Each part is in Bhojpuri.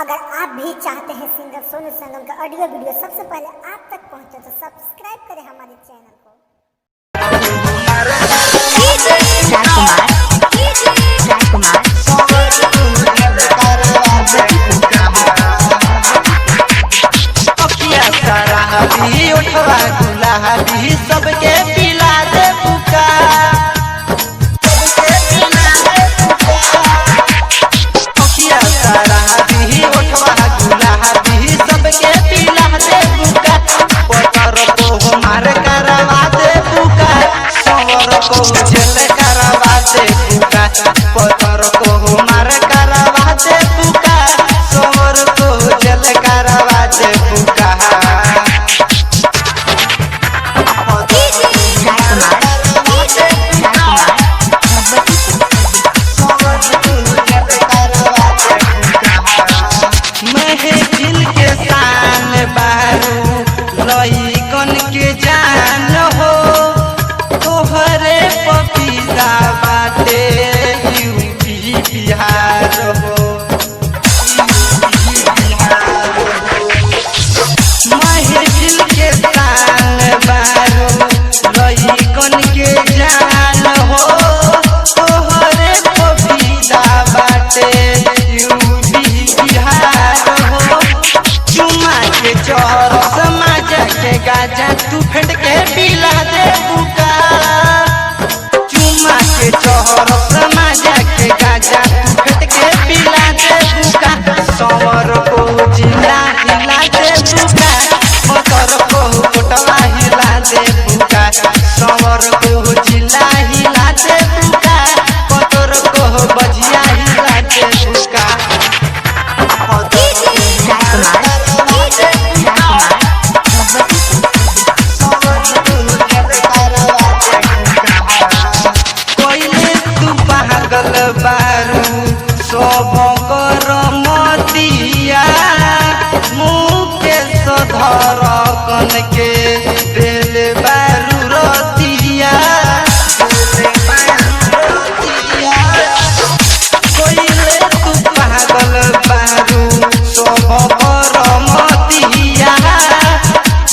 अगर आप भी चाहते हैं सिंगर सोनू संगम का ऑडियो वीडियो सबसे पहले आप तक पहुंचे तो सब्सक्राइब करें हमारे चैनल को। सबके पिला दे बुका सबके पिला दे बुका पतर को हमारे करवा दे बुका सवर को जेल करवा दे बुका पतर को हमारे करवा दे बुका सवर को जेल करवा दे बुका लइकन के जान हो तोहरे पपीता बाटे यूपी बिहार हो महफिल के साल बारू लइकन के जान हो तोहरे पपीता बाटे यूपी बिहार हो चुमा के चौर के गाजा तू फेंट के पिला दे बुका चुमा के चोहर समाजा के गाजा तू फेंट के पिला दे बुका सवर को जिला हिला दे बुका मकर को कोटवा हिला दे बुका सवर को जिला हिला दे बुका मकर को बजिया हिला दे बुका बारू शोभकर मतिया मुकेश धरकन के दिल बारू रतिया कोइले तू पागल बारू शोभकर मतिया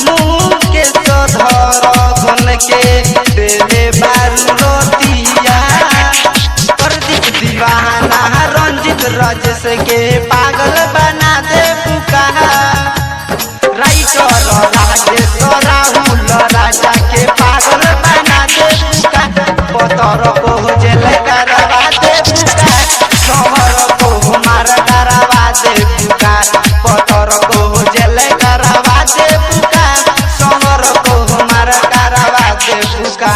मुकेश धरकन के दिल बारू रतिया दीवाना रंजित राजेश के पागल बना दे बुका राइटर राजेश राहुल राजा के पागल बना दे बुका पतर को जेल करवा दे बुका शहर को मार करवा दे बुका पतर को जेल करवा दे बुका शहर को मार करवा दे बुका।